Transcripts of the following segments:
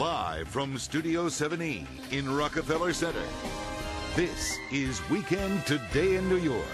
Live from Studio 7E in Rockefeller Center, this is Weekend Today in New York.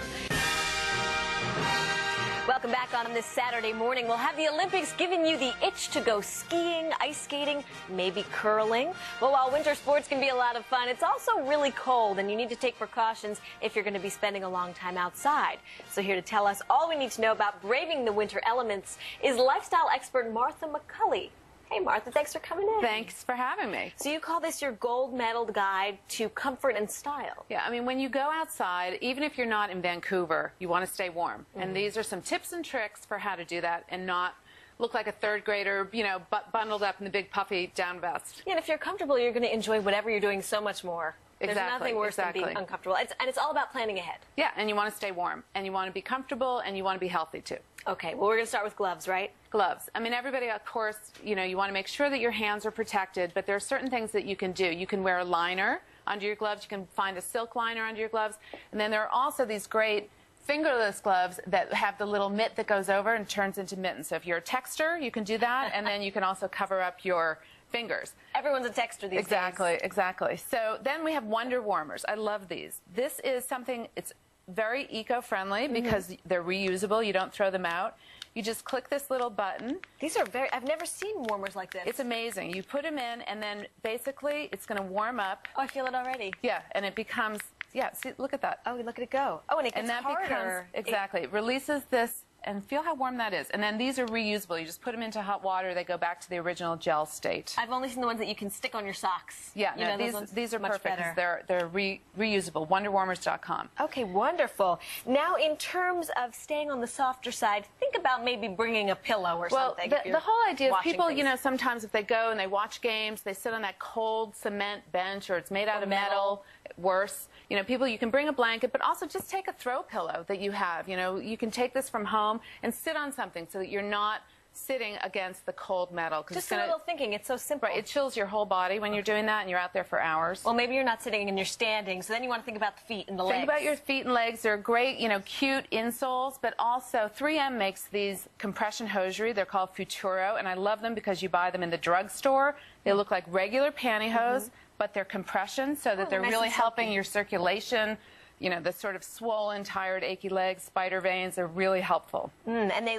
Welcome back on this Saturday morning. We'll have the Olympics giving you the itch to go skiing, ice skating, maybe curling. But while winter sports can be a lot of fun, it's also really cold, and you need to take precautions if you're going to be spending a long time outside. So here to tell us all we need to know about braving the winter elements is lifestyle expert Martha McCully. Hey, Martha, thanks for coming in. Thanks for having me. So you call this your gold-medaled guide to comfort and style. Yeah, I mean, when you go outside, even if you're not in Vancouver, you want to stay warm. And these are some tips and tricks for how to do that and not look like a third grader, you know, bundled up in the big puffy down vest. Yeah, and if you're comfortable, you're going to enjoy whatever you're doing so much more. Exactly. There's nothing worse than being uncomfortable. And it's all about planning ahead. Yeah, and you want to stay warm, and you want to be comfortable, and you want to be healthy, too. Okay, well, we're going to start with gloves, right? Gloves. I mean, everybody, of course, you know, you want to make sure that your hands are protected, but there are certain things that you can do. You can wear a liner under your gloves. You can find a silk liner under your gloves. And then there are also these great fingerless gloves that have the little mitt that goes over and turns into mittens. So if you're a texter, you can do that, and then you can also cover up your fingers. Everyone's a texter these days. Exactly. So then we have Wonder Warmers. I love these. This is something, it's very eco-friendly because they're reusable. You don't throw them out. You just click this little button. These are very, I've never seen warmers like this. It's amazing. You put them in, and then basically it's going to warm up. Oh, I feel it already. Yeah, and it becomes, yeah, see, look at that. Oh, look at it go. Oh, and it gets harder. Exactly. It releases this, and feel how warm that is. And then these are reusable. You just put them into hot water. They go back to the original gel state. I've only seen the ones that you can stick on your socks. Yeah, no, these are perfect. They're reusable. WonderWarmers.com. Okay, wonderful. Now, in terms of staying on the softer side, think about maybe bringing a pillow or something. Well, the whole idea is people, things. you know, sometimes if they go and they watch games, they sit on that cold cement bench, or it's made out of metal. Worse. You know, people, you can bring a blanket, but also just take a throw pillow that you have. You know, you can take this from home and sit on something so that you're not sitting against the cold metal. Just a little thinking. It's so simple. Right. It chills your whole body when you're doing that, and you're out there for hours. Well, maybe you're not sitting and you're standing, so then you want to think about the feet and the legs. Think about your feet and legs. They're great, you know, cute insoles, but also 3M makes these compression hosiery. They're called Futuro, and I love them because you buy them in the drugstore. They look like regular pantyhose, but they're compression, so that they're really helping your circulation. You know, the sort of swollen, tired, achy legs, spider veins, they're really helpful. And they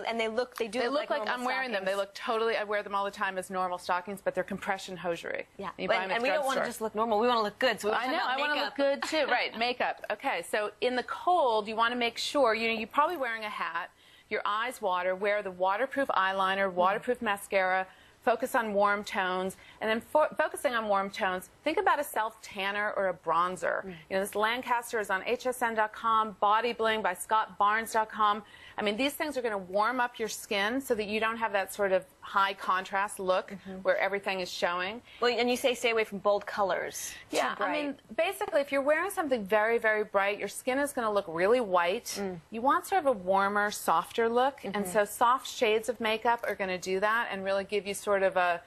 do look like I'm wearing them. They look totally, I wear them all the time as normal stockings, but they're compression hosiery. Yeah, and we don't want to just look normal. We want to look good. So I know, I want to look good too. Right, makeup. Okay, so in the cold, you want to make sure, you know, you're probably wearing a hat, your eyes water, wear the waterproof eyeliner, waterproof mascara, focus on warm tones, and then focusing on warm tones, think about a self-tanner or a bronzer. You know, this Lancaster is on hsn.com, Body Bling by scottbarnes.com. I mean, these things are going to warm up your skin so that you don't have that sort of high contrast look where everything is showing. Well, and you say stay away from bold colors. Yeah, I mean, basically, if you're wearing something very, very bright, your skin is going to look really white. You want sort of a warmer, softer look, and so soft shades of makeup are going to do that and really give you sort of a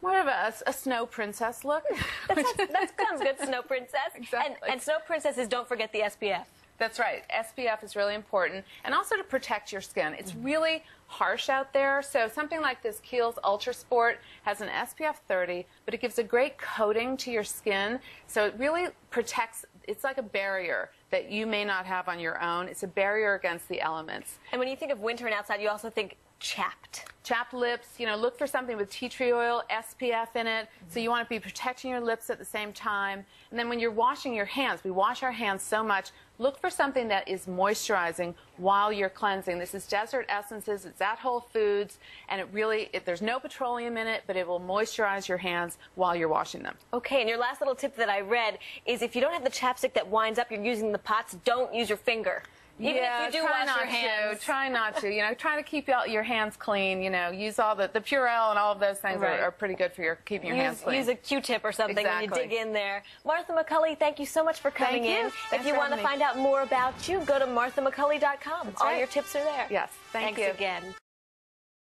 more of a snow princess look. That sounds good, snow princess. Exactly. And snow princesses, don't forget the SPF. That's right. SPF is really important, and also to protect your skin. It's really harsh out there, so something like this Kiehl's Ultra Sport has an SPF 30, but it gives a great coating to your skin, so it really protects. It's like a barrier that you may not have on your own. It's a barrier against the elements. And when you think of winter and outside, you also think chapped. Chapped lips, you know, look for something with tea tree oil, SPF in it, so you want to be protecting your lips at the same time. And then when you're washing your hands, we wash our hands so much, look for something that is moisturizing while you're cleansing. This is Desert Essences, it's at Whole Foods, and it really, there's no petroleum in it, but it will moisturize your hands while you're washing them. Okay, and your last little tip that I read is if you don't have the chapstick that winds up, you're using the pots, don't use your finger. Even if you do wash your hands. Try not to. You know, try to keep your hands clean. You know, use all the Purell and all of those things are pretty good for keeping your hands clean. Use a Q-tip or something when you dig in there. Martha McCully, thank you so much for coming in. If you want to find out more about you, go to marthamccully.com. All your tips are there. Yes, thank you. Thanks again.